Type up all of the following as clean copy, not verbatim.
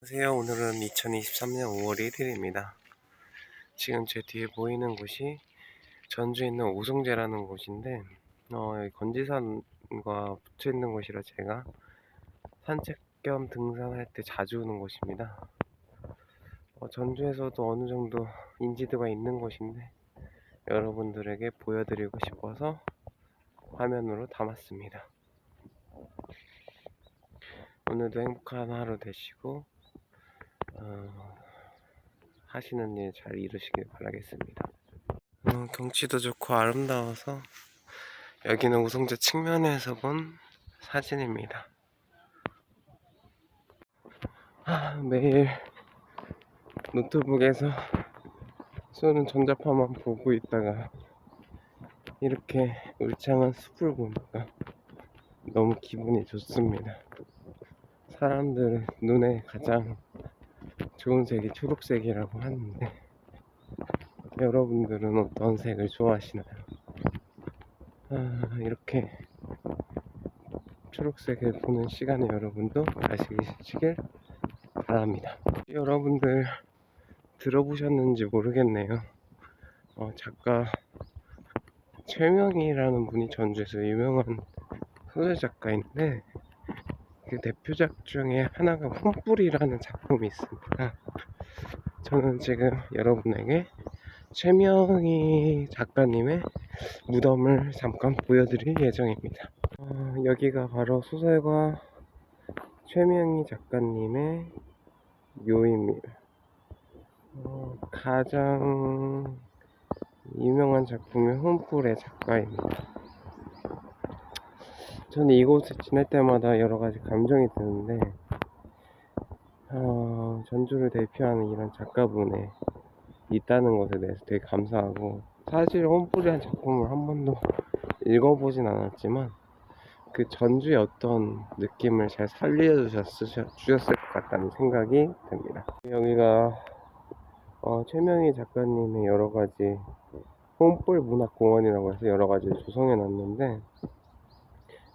안녕하세요. 오늘은 2023년 5월 1일입니다. 지금 제 뒤에 보이는 곳이 전주에 있는 오송제라는 곳인데 여기 건지산과 붙어 있는 곳이라 제가 산책 겸 등산할 때 자주 오는 곳입니다. 전주에서도 어느 정도 인지도가 있는 곳인데 여러분들에게 보여드리고 싶어서 화면으로 담았습니다. 오늘도 행복한 하루 되시고 하시는 일 잘 이루시길 바라겠습니다. 경치도 좋고 아름다워서 여기는 우성재 측면에서 본 사진입니다. 매일 노트북에서 쏘는 전자파만 보고 있다가 이렇게 울창한 숲을 보니까 너무 기분이 좋습니다. 사람들 눈에 가장 좋은 색이 초록색이라고 하는데 여러분들은 어떤 색을 좋아하시나요? 이렇게 초록색을 보는 시간에 여러분도 가시길 바랍니다. 여러분들 들어보셨는지 모르겠네요. 작가 최명희라는 분이 전주에서 유명한 소설 작가인데 그 대표작 중에 하나가 혼불이라는 작품이 있습니다. 저는 지금 여러분에게 최명희 작가님의 무덤을 잠깐 보여드릴 예정입니다. 여기가 바로 소설가 최명희 작가님의 묘입니다. 가장 유명한 작품이 혼불의 작가입니다. 저는 이곳에 지낼 때마다 여러가지 감정이 드는데 전주를 대표하는 이런 작가분에 있다는 것에 대해서 되게 감사하고, 사실 혼불이라는 작품을 한 번도 읽어보진 않았지만 그 전주의 어떤 느낌을 잘 살려주셨을 것 같다는 생각이 듭니다. 여기가 최명희 작가님의 여러가지 혼불 문학공원이라고 해서 여러가지를 조성해 놨는데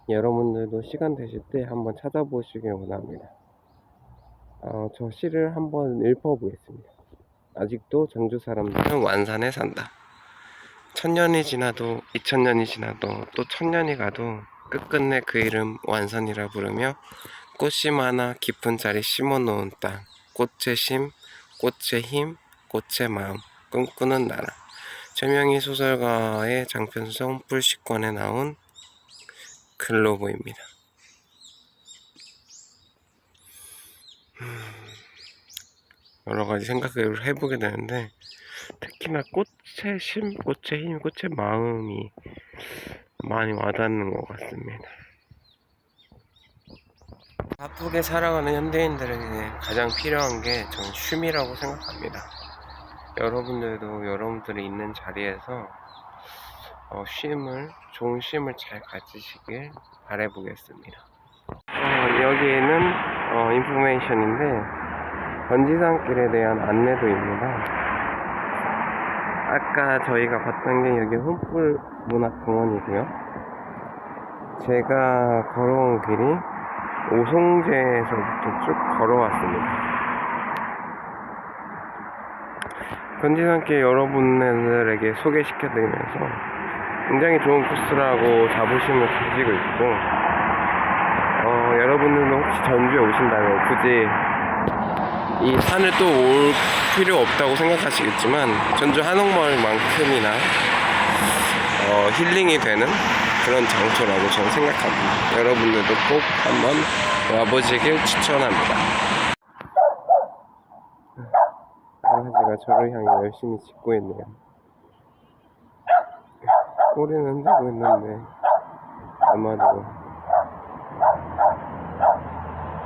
여러분들도 시간 되실 때 한번 찾아보시길 원합니다. 저 시를 한번 읽어보겠습니다. 아직도 전주 사람들은 완산에 산다. 1000년이 지나도 2000년이 지나도 또 1000년이 가도 끝끝내 그 이름 완산이라 부르며 꽃이 많아 깊은 자리 심어놓은 땅, 꽃의 심, 꽃의 힘, 꽃의 마음 꿈꾸는 나라. 최명희 소설가의 장편서 혼불 10권에 나온 글로 보입니다. 여러가지 생각을 해보게 되는데 특히나 꽃의 심, 꽃의 힘, 꽃의 마음이 많이 와닿는 것 같습니다. 바쁘게 살아가는 현대인들에게 가장 필요한 게 저는 쉼이라고 생각합니다. 여러분들도 여러분들이 있는 자리에서 좋은 쉼을 잘 가지시길 바라보겠습니다. 여기에는 인포메이션인데 건지산길에 대한 안내도입니다. 아까 저희가 봤던 게 여기 혼불 문학공원이고요. 제가 걸어온 길이 오송제에서부터 쭉 걸어왔습니다. 건지산길 여러분들에게 소개시켜드리면서 굉장히 좋은 코스라고 자부심을 가지고 있고, 여러분들도 혹시 전주에 오신다면 굳이 이 산을 또 올 필요 없다고 생각하시겠지만 전주 한옥마을만큼이나 힐링이 되는 그런 장소라고 저는 생각합니다. 여러분들도 꼭 한번 와보시길 추천합니다. 강아지가 저를 향해 열심히 짖고 있네요. 꼬리는 흔들고 있는데 아마도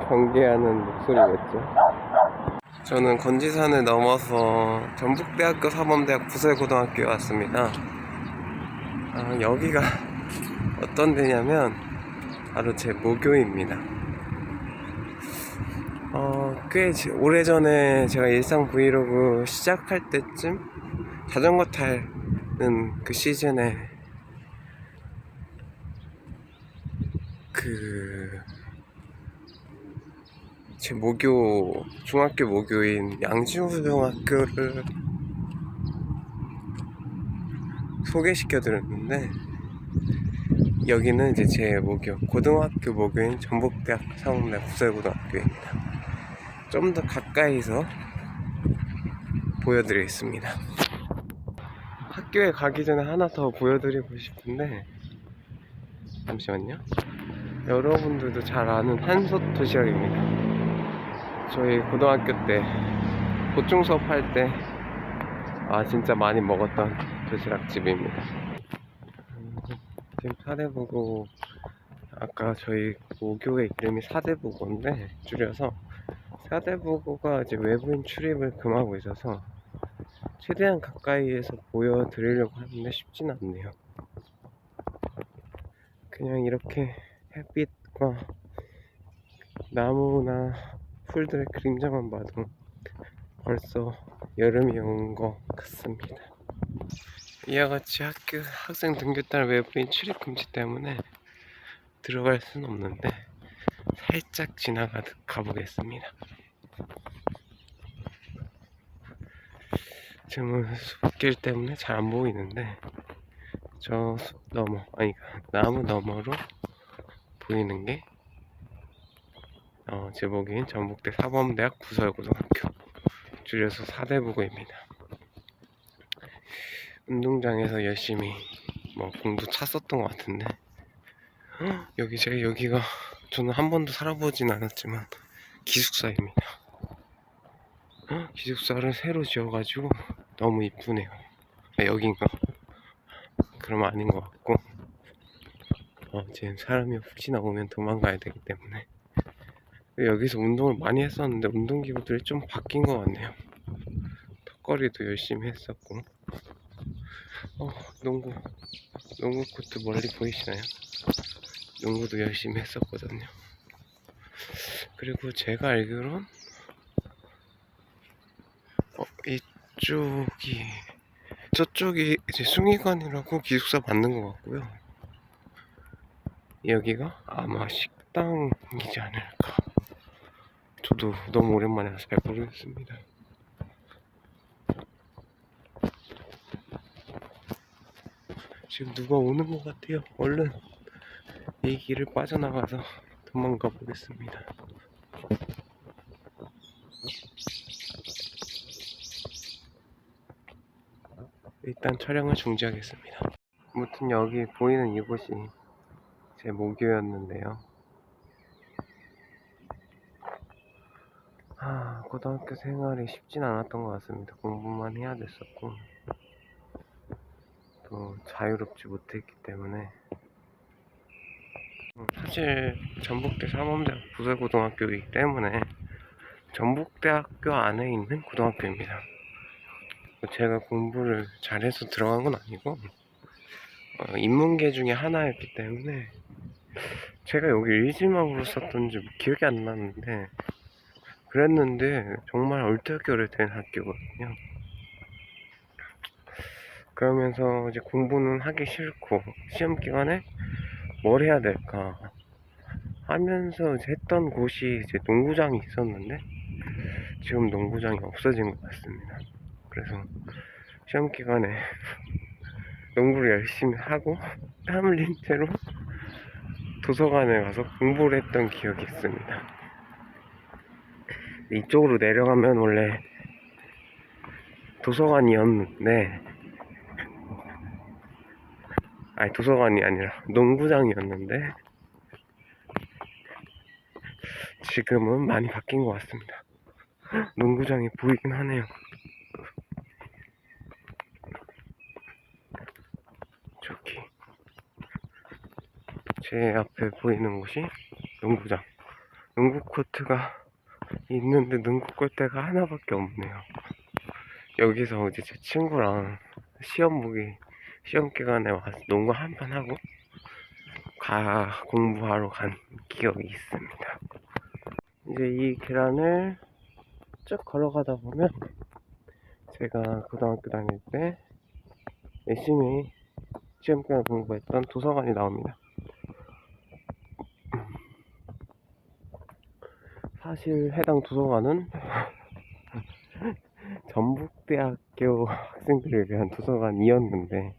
경계하는 목소리겠죠. 저는 건지산을 넘어서 전북대학교 사범대학 부설고등학교에 왔습니다. 여기가 어떤 데냐면 바로 제 모교입니다. 꽤 오래전에 제가 일상 브이로그 시작할 때쯤 자전거 타는 그 시즌에 제 모교, 중학교 모교인 양지호중학교를 소개시켜 드렸는데, 여기는 이제 제 모교, 고등학교 모교인 전북대학 상업대 국설고등학교입니다. 좀 더 가까이서 보여드리겠습니다. 학교에 가기 전에 하나 더 보여드리고 싶은데, 잠시만요. 여러분들도 잘 아는 한솥 도시락입니다. 저희 고등학교 때 보충 수업 할 때 진짜 많이 먹었던 도시락집입니다. 지금 사대부고, 아까 저희 모교의 이름이 사대부고인데 줄여서 사대부고가 이제 외부인 출입을 금하고 있어서 최대한 가까이에서 보여드리려고 하는데 쉽진 않네요. 그냥 이렇게 햇빛과 나무나 풀들의 그림자만 봐도 벌써 여름이 온 것 같습니다. 이와 같이 학생 등교단 외부인 출입 금지 때문에 들어갈 수는 없는데 살짝 지나가듯 가보겠습니다. 지금은 숲길 때문에 잘 안 보이는데 저 숲 너머, 나무 너머로 보이는 게 제 보기엔 전북대 사범대학 부설고등학교, 줄여서 사대부고입니다. 운동장에서 열심히 공도 찼었던 것 같은데 여기가 저는 한 번도 살아보진 않았지만 기숙사입니다. 기숙사를 새로 지어가지고 너무 이쁘네요. 여긴가? 그러면 아닌 것 같고, 지금 사람이 혹시나 오면 도망가야 되기 때문에. 여기서 운동을 많이 했었는데 운동기구들이 좀 바뀐 것 같네요. 턱걸이도 열심히 했었고, 농구 코트 멀리 보이시나요? 농구도 열심히 했었거든요. 그리고 제가 알기로는 저쪽이 이제 숭이관이라고 기숙사 받는 것 같고요. 여기가 아마 식당이지 않을까. 저도 너무 오랜만에 와서 잘 모르겠습니다. 지금 누가 오는 것 같아요. 얼른 이 길을 빠져나가서 도망가 보겠습니다. 일단 촬영을 중지하겠습니다. 아무튼 여기 보이는 이곳이 제 모교였는데요. 고등학교 생활이 쉽진 않았던 것 같습니다. 공부만 해야 됐었고 또 자유롭지 못했기 때문에. 사실 전북대 삼원대학 부설고등학교이기 때문에 전북대학교 안에 있는 고등학교입니다. 제가 공부를 잘해서 들어간 건 아니고 인문계 중에 하나였기 때문에 제가 여기 일지망으로 썼던지 기억이 안 나는데 그랬는데 정말 얼떨결에 된 학교거든요. 그러면서 이제 공부는 하기 싫고 시험 기간에 뭘 해야 될까 하면서 이제 했던 곳이 이제 농구장이 있었는데 지금 농구장이 없어진 것 같습니다. 그래서 시험 기간에 농구를 열심히 하고 땀 흘린 채로 도서관에 가서 공부를 했던 기억이 있습니다. 이쪽으로 내려가면 원래 도서관이었는데, 도서관이 아니라 농구장이었는데 지금은 많이 바뀐 것 같습니다. 농구장이 보이긴 하네요. 저기 제 앞에 보이는 곳이 농구장. 농구 코트가 있는데 농구 골대가 하나밖에 없네요. 여기서 이제 제 친구랑 시험 기간에 와서 농구 한 판 하고 공부하러 간 기억이 있습니다. 이제 이 계단을 쭉 걸어가다 보면 제가 고등학교 다닐 때 열심히 시험 기간 공부했던 도서관이 나옵니다. 사실 해당 도서관은 전북대학교 학생들을 위한 도서관이었는데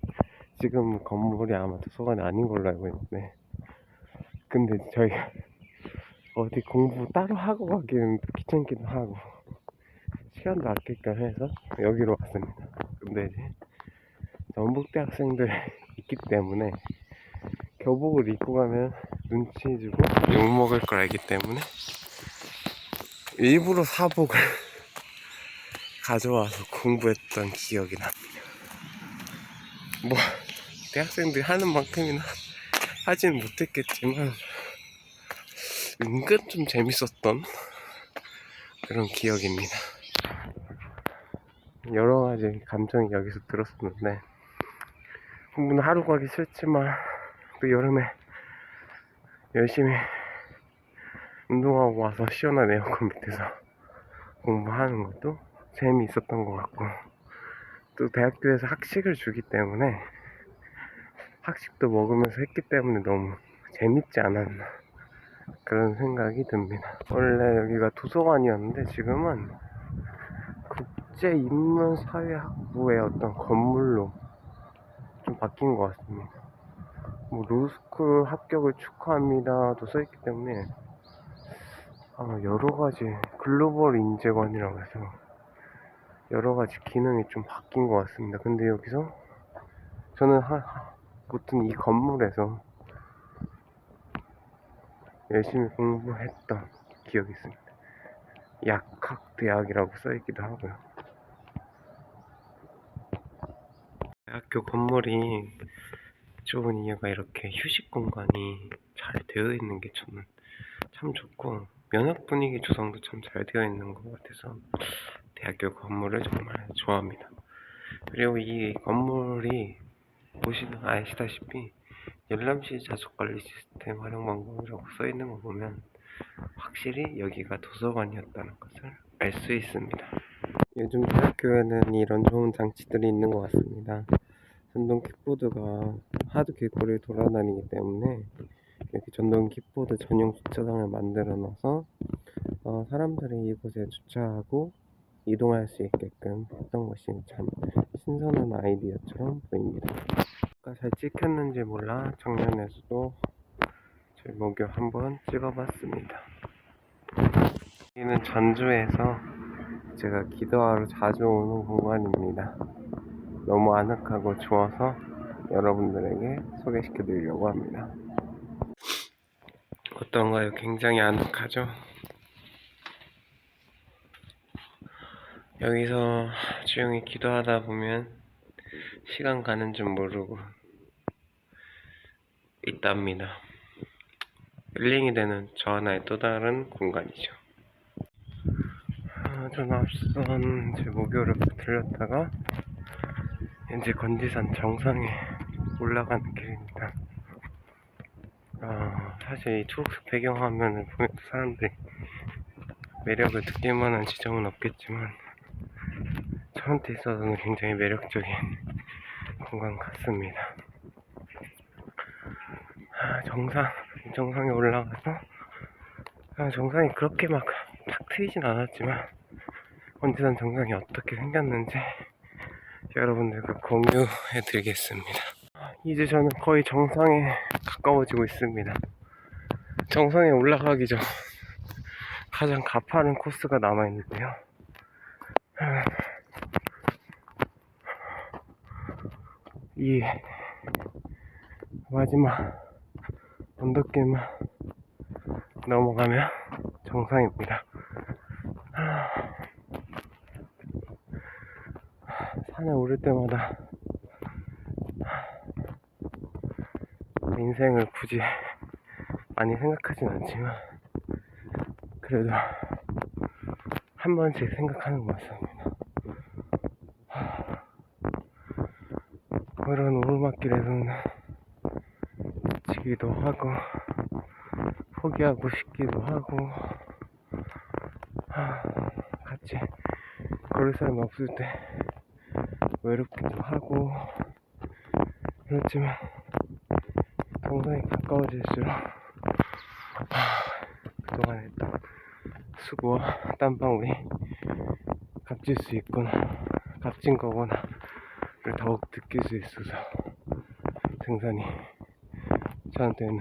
지금 건물이 아마 도서관이 아닌 걸로 알고 있는데, 근데 저희가 어디 공부 따로 하고 가기는 또 귀찮기도 하고 시간도 아낄까 해서 여기로 왔습니다. 근데 이제 전북대 학생들 있기 때문에 교복을 입고 가면 눈치 주고 욕먹을 걸 알기 때문에 일부러 사복을 가져와서 공부했던 기억이 납니다. 뭐 대학생들이 하는 만큼이나 하진 못했겠지만 은근 좀 재밌었던 그런 기억입니다. 여러 가지 감정이 여기서 들었었는데, 공부는 하루 가기 싫지만 또 여름에 열심히 운동하고 와서 시원한 에어컨 밑에서 공부하는 것도 재미있었던 것 같고, 또 대학교에서 학식을 주기 때문에 학식도 먹으면서 했기 때문에 너무 재밌지 않았나 그런 생각이 듭니다. 원래 여기가 도서관이었는데 지금은 국제인문사회학부의 어떤 건물로 좀 바뀐 것 같습니다. 뭐 로스쿨 합격을 축하합니다도 써있기 때문에 아마 여러가지 글로벌 인재관이라고 해서 여러가지 기능이 좀 바뀐 것 같습니다. 근데 여기서 저는 아무튼 이 건물에서 열심히 공부했던 기억이 있습니다. 약학대학이라고 써있기도 하고요. 대학교 건물이 좁은 이유가 이렇게 휴식 공간이 잘 되어 있는 게 저는 참 좋고, 면학 분위기 조성도 참 잘 되어 있는 것 같아서 대학교 건물을 정말 좋아합니다. 그리고 이 건물이 보시면 아시다시피 열람시 자석관리 시스템 활용 방법이라고 써있는 거 보면 확실히 여기가 도서관이었다는 것을 알 수 있습니다. 요즘 대학교에는 이런 좋은 장치들이 있는 것 같습니다. 전동 킥보드가 하도 길거리에 돌아다니기 때문에 이렇게 전동 킥보드 전용 주차장을 만들어 놔서 사람들이 이곳에 주차하고 이동할 수 있게끔 했던 것이 참 신선한 아이디어처럼 보입니다. 아까 잘 찍혔는지 몰라 정면에서도 저희 목욕 한번 찍어봤습니다. 여기는 전주에서 제가 기도하러 자주 오는 공간입니다. 너무 아늑하고 좋아서 여러분들에게 소개시켜 드리려고 합니다. 어떤가요? 굉장히 아늑하죠? 여기서 조용히 기도하다 보면 시간 가는 줄 모르고 있답니다. 힐링이 되는 저 하나의 또 다른 공간이죠. 전 앞선 제 목요를 들렸다가 이제 건지산 정상에 올라가는 길입니다. 사실 이 초록색 배경화면을 보면 사람들이 매력을 느낄 만한 지점은 없겠지만 저한테 있어서는 굉장히 매력적인 공간 같습니다. 정상에 올라가서 정상이 그렇게 막 탁 트이진 않았지만 건지산 정상이 어떻게 생겼는지 여러분들과 공유해 드리겠습니다. 이제 저는 거의 정상에 가까워지고 있습니다. 정상에 올라가기 전 가장 가파른 코스가 남아있는데요. 이 마지막 언덕길만 넘어가면 정상입니다. 산에 오를 때마다 인생을 굳이 많이 생각하진 않지만 그래도 한 번씩 생각하는 것 같습니다. 이런 오르막길에서는 지치기도 하고 포기하고 싶기도 하고 같이 걸을 사람이 없을 때 외롭기도 하고 그렇지만 정상이 가까워질수록 그동안 했던 수고와 땀방울이 값질 수 있구나, 값진 거구나를 더욱 느낄 수 있어서 등산이 저한테는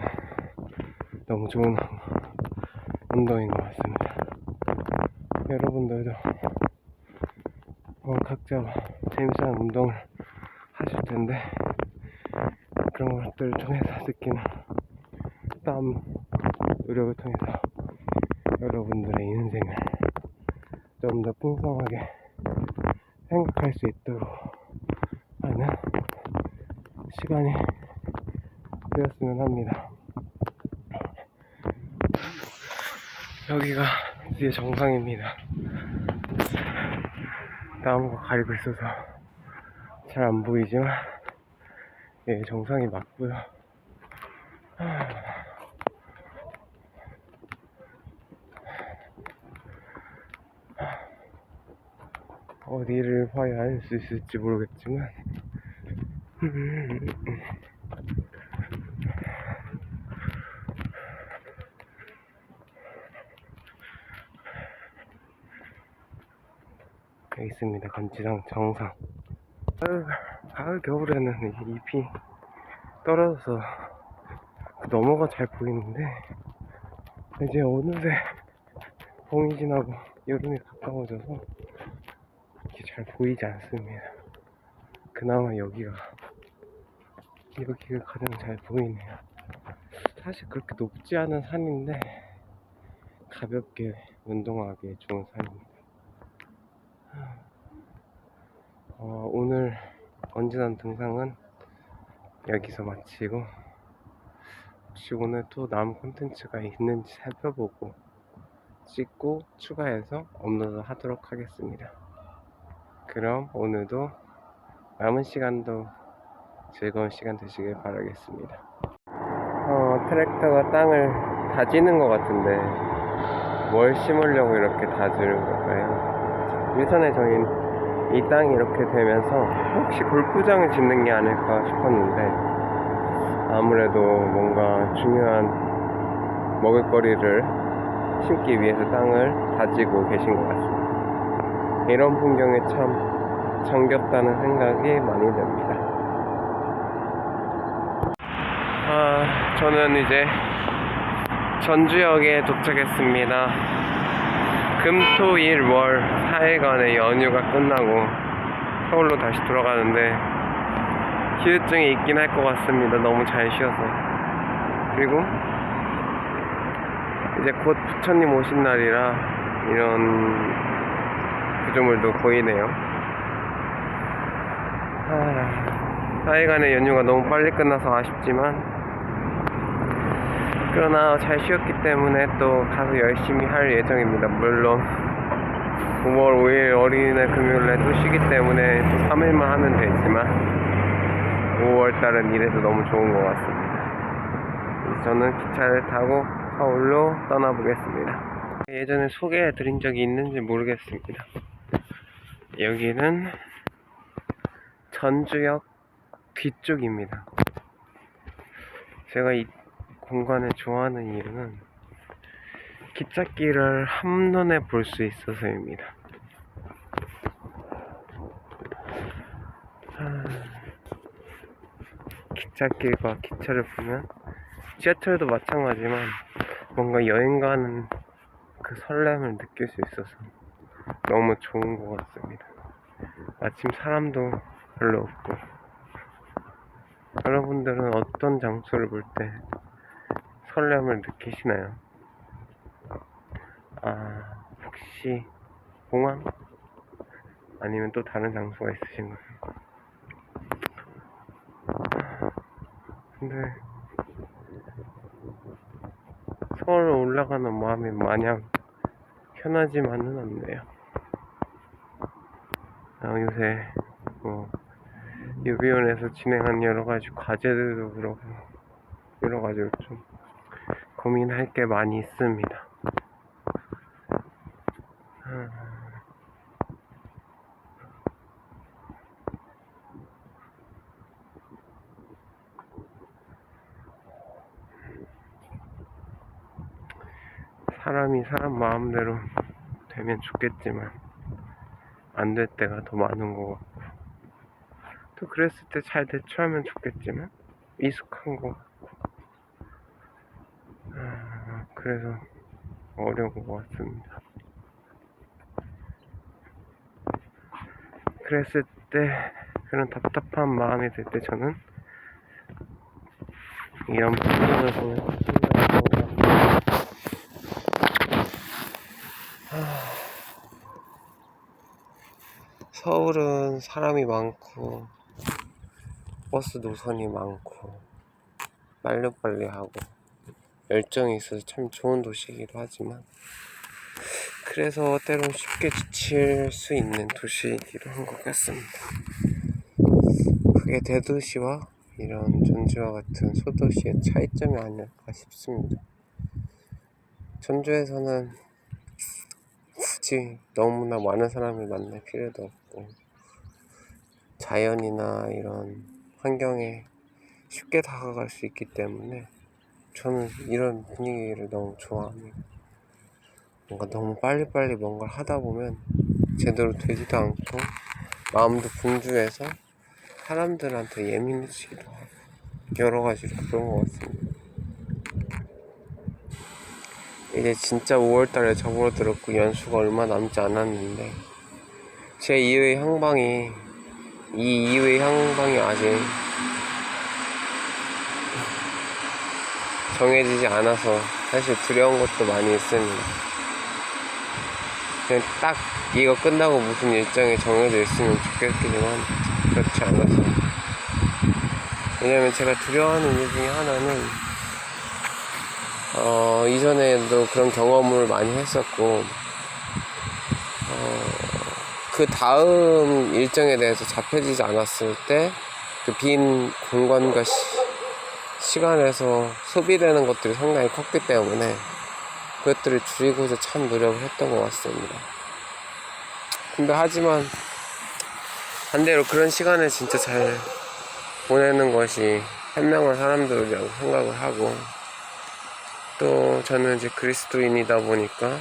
너무 좋은 운동인 것 같습니다. 여러분들도 각자 재밌는 운동을 하실 텐데 그런 것들을 통해서 느끼는 땀, 노력을 통해서 여러분들의 인생을 좀 더 풍성하게 생각할 수 있도록 하는 시간이 되었으면 합니다. 여기가 드디어 정상입니다. 나무가 가리고 있어서 잘 안 보이지만 예, 정상이 맞고요. 어디를 봐야 알 수 있을지 모르겠지만 여기 있습니다. 간지랑 정상. 가을 겨울에는 잎이 떨어져서 너머가 잘 보이는데 이제 어느새 봄이 지나고 여름이 가까워져서 이게 잘 보이지 않습니다. 그나마 여기가 가장 잘 보이네요. 사실 그렇게 높지 않은 산인데 가볍게 운동하기에 좋은 산입니다. 오늘 언제나 등산은 여기서 마치고 혹시 오늘 또 남은 콘텐츠가 있는지 살펴보고 찍고 추가해서 업로드 하도록 하겠습니다. 그럼 오늘도 남은 시간도 즐거운 시간 되시길 바라겠습니다. 트랙터가 땅을 다지는 것 같은데 뭘 심으려고 이렇게 다지는 걸까요? 예전에 저희는 이 땅이 이렇게 되면서 혹시 골프장을 짓는 게 아닐까 싶었는데 아무래도 뭔가 중요한 먹을거리를 심기 위해서 땅을 다지고 계신 것 같습니다. 이런 풍경에 참 정겹다는 생각이 많이 듭니다. 저는 이제 전주역에 도착했습니다. 금, 토, 일, 월 4일간의 연휴가 끝나고 서울로 다시 돌아가는데 휴유증이 있긴 할 것 같습니다. 너무 잘 쉬어서. 그리고 이제 곧 부처님 오신 날이라 이런 구조물도 보이네요. 4일간의 연휴가 너무 빨리 끝나서 아쉽지만 그러나 잘 쉬었기 때문에 또 가서 열심히 할 예정입니다. 물론 5월 5일 어린이날 금요일에 또 쉬기 때문에 또 3일만 하면 되지만 5월달은 이래서 너무 좋은 것 같습니다. 저는 기차를 타고 서울로 떠나보겠습니다. 예전에 소개해드린 적이 있는지 모르겠습니다. 여기는 전주역 뒤쪽입니다. 제가 이 공간을 좋아하는 이유는 기찻길을 한눈에 볼 수 있어서입니다. 기찻길과 기차를 보면 지하철도 마찬가지지만 뭔가 여행 가는 그 설렘을 느낄 수 있어서 너무 좋은 것 같습니다. 마침 사람도 별로 없고. 여러분들은 어떤 장소를 볼 때 설렘을 느끼시나요? 혹시 공항? 아니면 또 다른 장소가 있으신가요? 근데 서울 올라가는 마음이 마냥 편하지만은 않네요. 요새 유비원에서 진행한 여러가지 과제들도 그렇고 여러가지로 좀 고민할 게 많이 있습니다. 사람이 사람 마음대로 되면 좋겠지만 안 될 때가 더 많은 것 같고, 또 그랬을 때 잘 대처하면 좋겠지만 미숙한 것 같고, 그래서 어려운 것 같습니다. 그랬을 때, 그런 답답한 마음이 들 때 저는 이런 풍경을 보면서 생각하고, 서울은 사람이 많고 버스 노선이 많고 빨리빨리하고 열정이 있어서 참 좋은 도시이기도 하지만, 그래서 때론 쉽게 지칠 수 있는 도시이기도 한 것 같습니다. 그게 대도시와 이런 전주와 같은 소도시의 차이점이 아닐까 싶습니다. 전주에서는 굳이 너무나 많은 사람을 만날 필요도 없고, 자연이나 이런 환경에 쉽게 다가갈 수 있기 때문에 저는 이런 분위기를 너무 좋아합니다. 뭔가 너무 빨리빨리 뭔가를 하다 보면 제대로 되지도 않고 마음도 분주해서 사람들한테 예민해지기도 하고 여러 가지로 그런 것 같습니다. 이제 진짜 5월달에 접어들었고 연수가 얼마 남지 않았는데 제 2의 향방이 아직 정해지지 않아서 사실 두려운 것도 많이 있습니다. 그냥 딱 이거 끝나고 무슨 일정이 정해져 있으면 좋겠지만 그렇지 않아서. 왜냐면 제가 두려워하는 이유 중에 하나는 이전에도 그런 경험을 많이 했었고, 그 다음 일정에 대해서 잡혀지지 않았을 때 그 빈 공간과 시간에서 소비되는 것들이 상당히 컸기 때문에 그것들을 줄이고자 참 노력을 했던 것 같습니다. 근데 하지만 반대로 그런 시간을 진짜 잘 보내는 것이 현명한 사람들이라고 생각을 하고, 또 저는 이제 그리스도인이다 보니까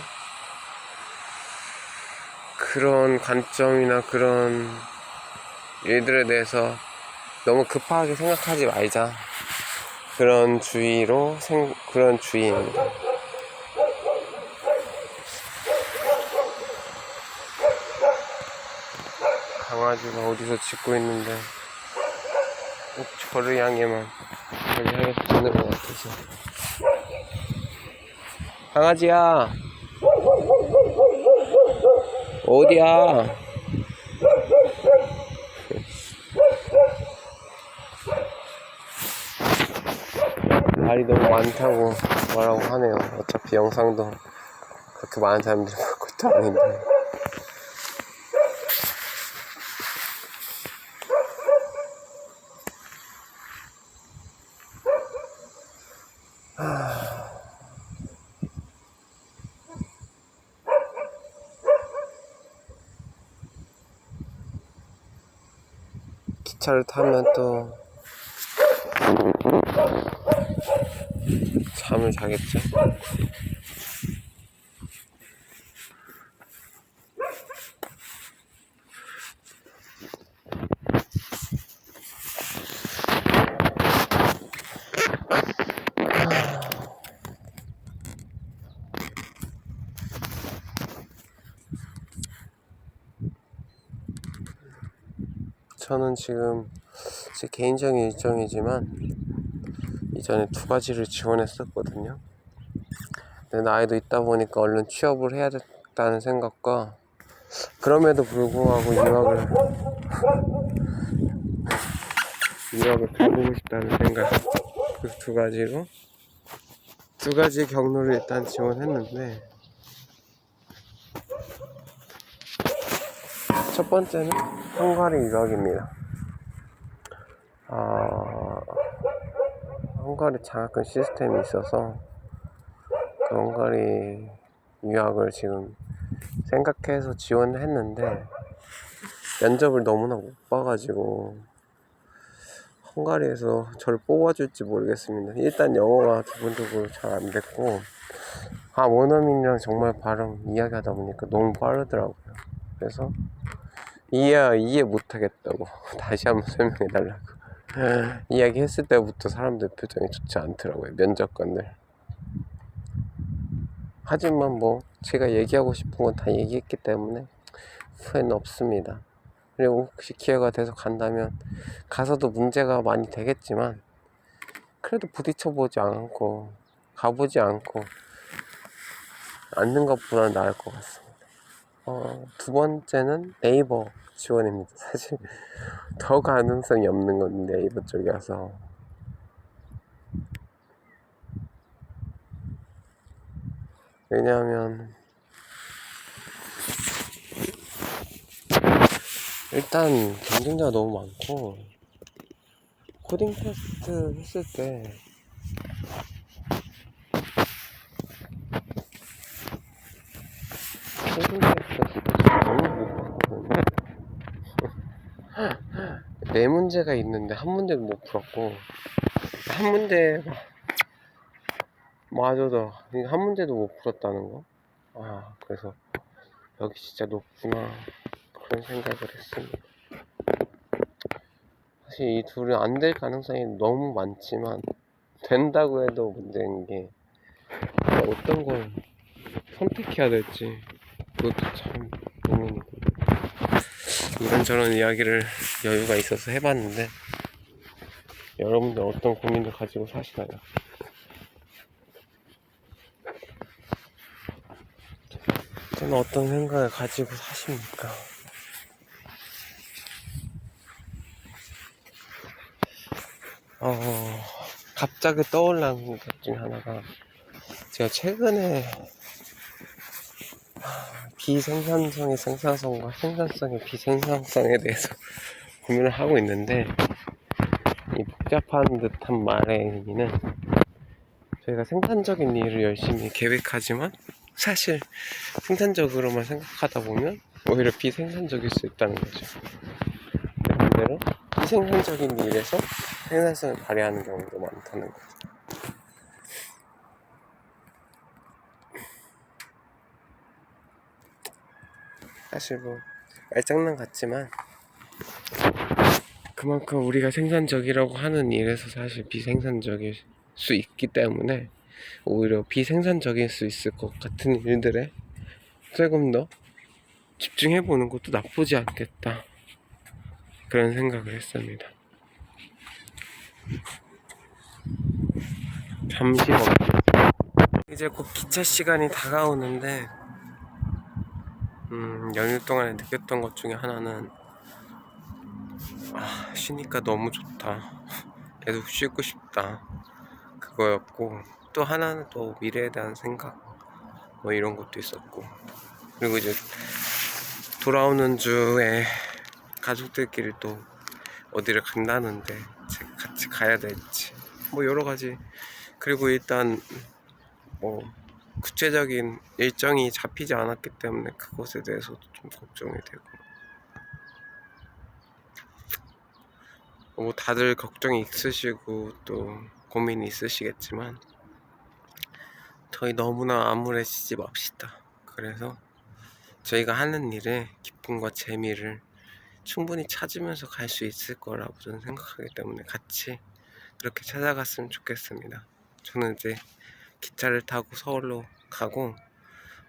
그런 관점이나 그런 일들에 대해서 너무 급하게 생각하지 말자, 그런 주의입니다. 강아지가 어디서 짖고 있는데 꼭 저를 향해서 짖는 것 같아서. 강아지야, 어디야? 말이 너무 많다고 뭐라고 하네요. 어차피 영상도 그렇게 많은 사람들이 볼 것도 아닌데. 기차를 타면 또 잠을 자겠죠. 저는 지금 제 개인적인 일정이지만 이전에 2가지를 지원했었거든요. 근데 나이도 있다 보니까 얼른 취업을 해야 됐다는 생각과, 그럼에도 불구하고 유학을 가보고 싶다는 생각, 그 2가지 경로를 일단 지원했는데, 첫 번째는 헝가리 유학입니다. 헝가리 장학금 시스템이 있어서 그 헝가리 유학을 지금 생각해서 지원을 했는데 면접을 너무나 못 봐가지고 헝가리에서 저를 뽑아줄지 모르겠습니다. 일단 영어가 두분두분 잘 안 됐고, 원어민이랑 정말 발음 이야기하다 보니까 너무 빠르더라고요. 그래서 이해 못하겠다고 다시 한번 설명해 달라고 이야기했을 때부터 사람들 표정이 좋지 않더라고요, 면접관들. 하지만 뭐 제가 얘기하고 싶은 건 다 얘기했기 때문에 후회는 없습니다. 그리고 혹시 기회가 돼서 간다면 가서도 문제가 많이 되겠지만 그래도 부딪혀보지 않고 가보지 않고 앉는 것보다는 나을 것 같습니다. 두 번째는 네이버 지원입니다. 사실 더 가능성이 없는 건 네이버 쪽이어서. 왜냐하면 일단 경쟁자가 너무 많고 코딩 테스트 했을 때 코딩 테스트가 너무 못 봤거든요. 네 문제가 있는데 한 문제도 못 풀었고, 한 문제 맞아도 한 문제도 못 풀었다는 거. 그래서 여기 진짜 높구나 그런 생각을 했습니다. 사실 이 둘은 안 될 가능성이 너무 많지만 된다고 해도 문제인 게 어떤 걸 선택해야 될지 그것도 참 고민이고, 이런저런 이야기를 여유가 있어서 해봤는데 여러분들 어떤 고민을 가지고 사시나요? 저는 어떤 생각을 가지고 사십니까? 갑자기 떠올랐는 것 중에 하나가, 제가 최근에 비생산성의 생산성과 생산성의 비생산성에 대해서 고민을 하고 있는데, 이 복잡한 듯한 말의 의미는 저희가 생산적인 일을 열심히 계획하지만 사실 생산적으로만 생각하다 보면 오히려 비생산적일 수 있다는 거죠. 반대로 비생산적인 일에서 생산성을 발휘하는 경우도 많다는 거죠. 사실 뭐 말장난 같지만 그만큼 우리가 생산적이라고 하는 일에서 사실 비생산적일 수 있기 때문에 오히려 비생산적일 수 있을 것 같은 일들에 조금 더 집중해보는 것도 나쁘지 않겠다, 그런 생각을 했습니다. 잠시만요. 이제 곧 기차 시간이 다가오는데 연휴 동안에 느꼈던 것 중에 하나는 쉬니까 너무 좋다, 계속 쉬고 싶다, 그거였고, 또 하나는 또 미래에 대한 생각 뭐 이런 것도 있었고, 그리고 이제 돌아오는 주에 가족들끼리 또 어디를 간다는데 제가 같이 가야 될지 뭐 여러 가지, 그리고 일단 뭐 구체적인 일정이 잡히지 않았기 때문에 그것에 대해서도 좀 걱정이 되고, 뭐 다들 걱정이 있으시고 또 고민이 있으시겠지만 저희 너무나 암울해지지 맙시다. 그래서 저희가 하는 일에 기쁨과 재미를 충분히 찾으면서 갈 수 있을 거라고 저는 생각하기 때문에 같이 그렇게 찾아갔으면 좋겠습니다. 저는 이제 기차를 타고 서울로 가고,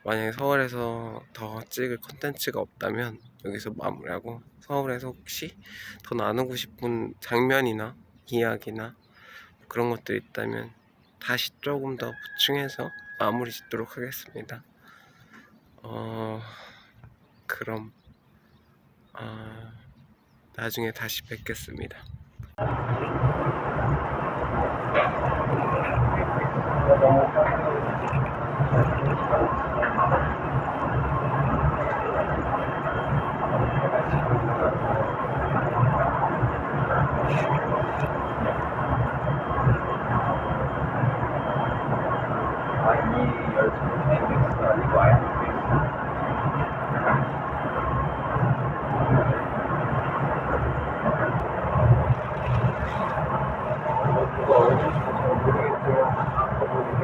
만약에 서울에서 더 찍을 컨텐츠가 없다면 여기서 마무리하고, 서울에서 혹시 더 나누고 싶은 장면이나 이야기나 그런 것들이 있다면 다시 조금 더 보충해서 마무리 짓도록 하겠습니다. 그럼 나중에 다시 뵙겠습니다.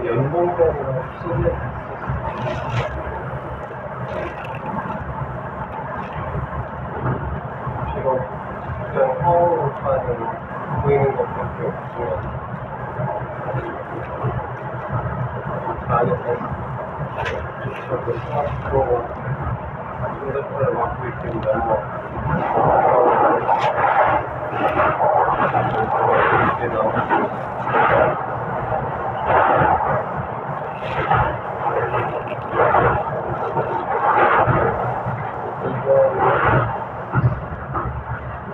연봉 수밖에 없지만 안에서 저도 스마트로가 핸드폰을 맡고 있긴 너무 이렇게 나오고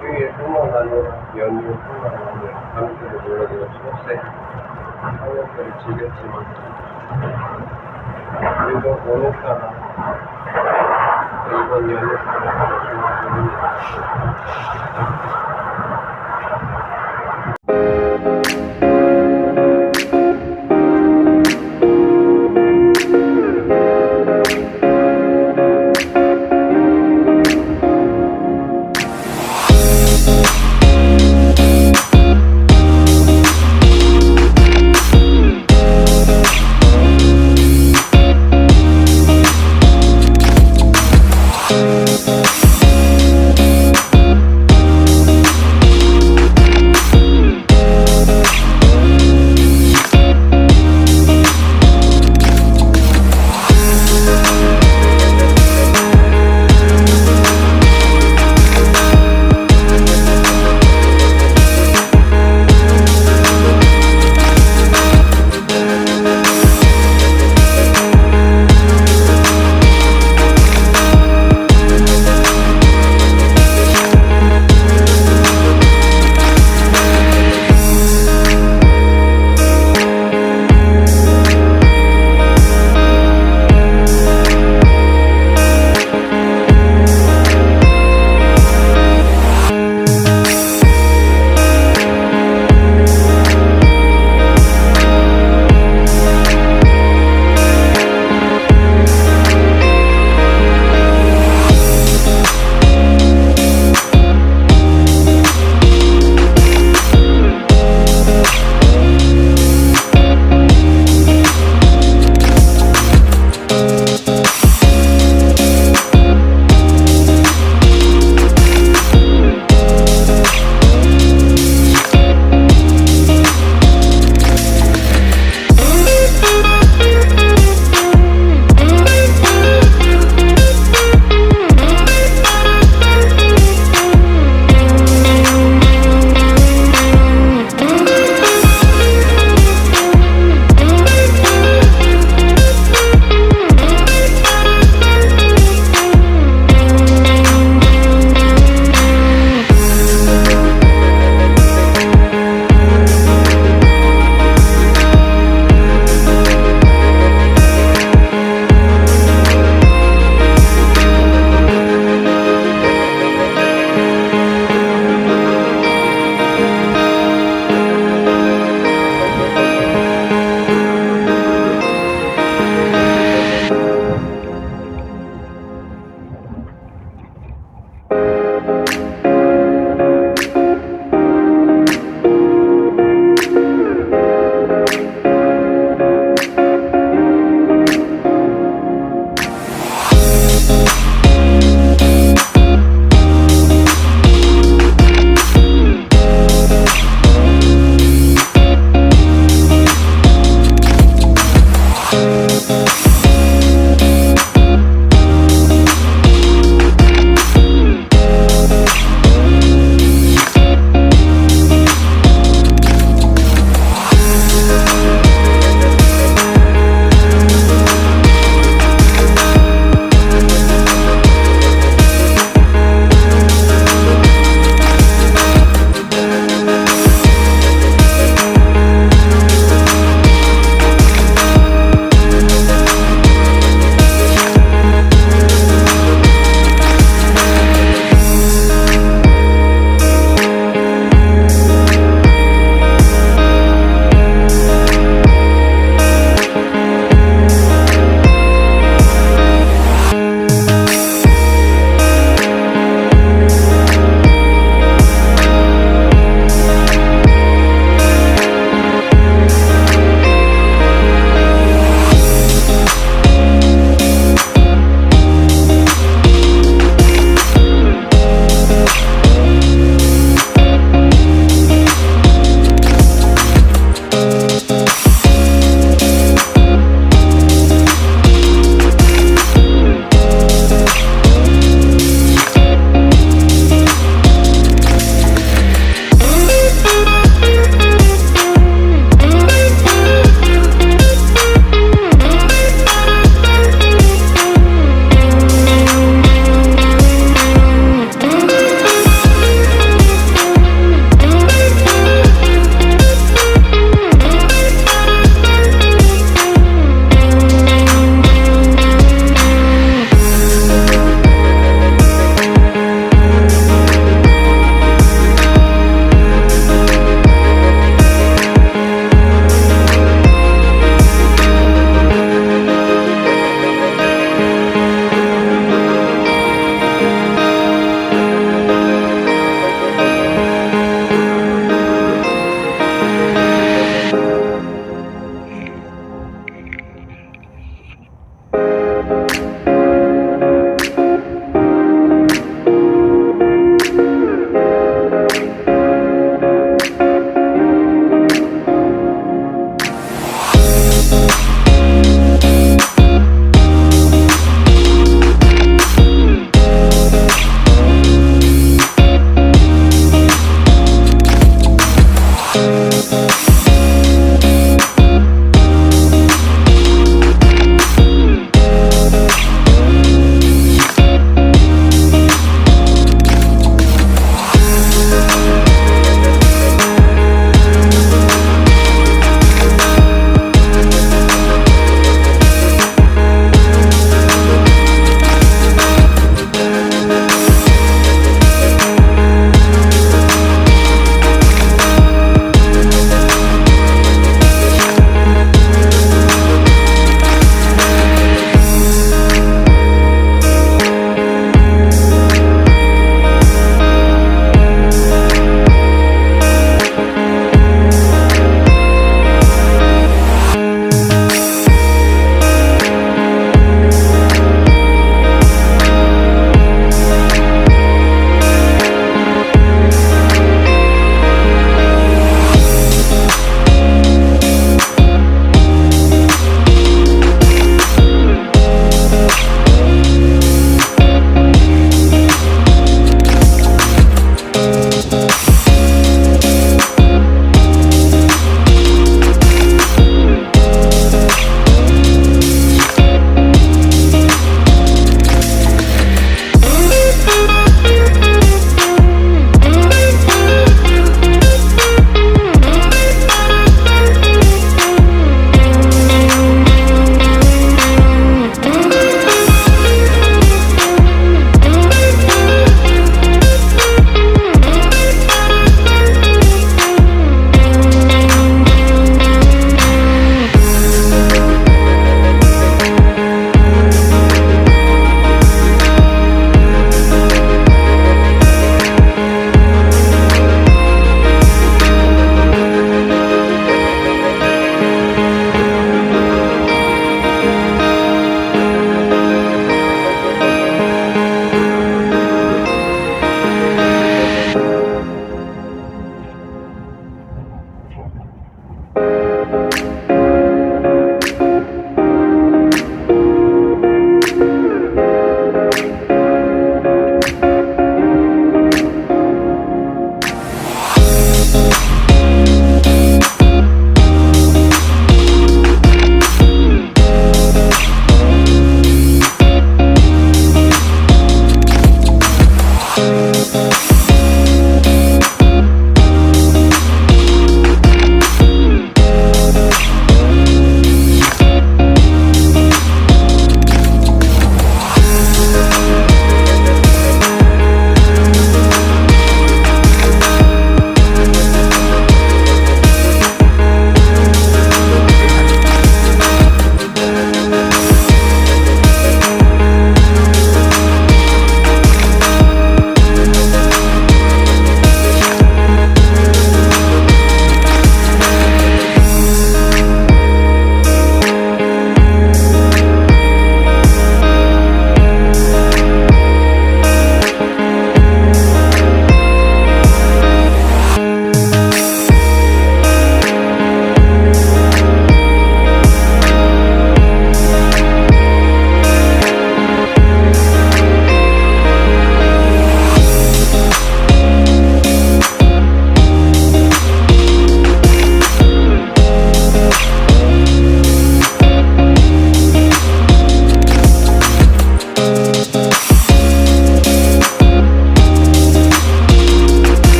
휴일뿐만 아니라 연휴뿐만 아니라 감기도 물론 수업생 학년들을 즐겼지만 그래도 오늘따라 이번 연휴까지 중요합니다.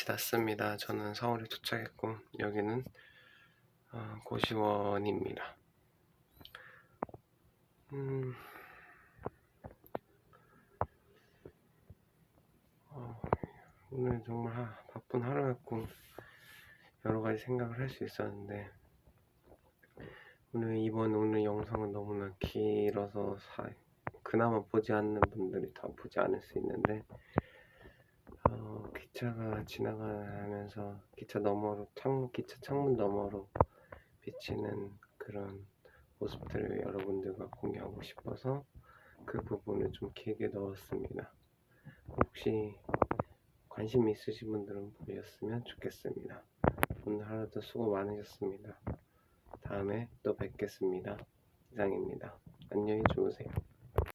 났습니다. 저는 서울에 도착했고 여기는 고시원입니다. 오늘 정말 바쁜 하루였고 여러가지 생각을 할 수 있었는데 오늘 영상은 너무나 길어서 그나마 보지 않는 분들이 다 보지 않을 수 있는데 기차가 지나가면서 기차 창문 너머로 비치는 그런 모습들을 여러분들과 공유하고 싶어서 그 부분을 좀 길게 넣었습니다. 혹시 관심 있으신 분들은 보셨으면 좋겠습니다. 오늘 하루도 수고 많으셨습니다. 다음에 또 뵙겠습니다. 이상입니다. 안녕히 주무세요.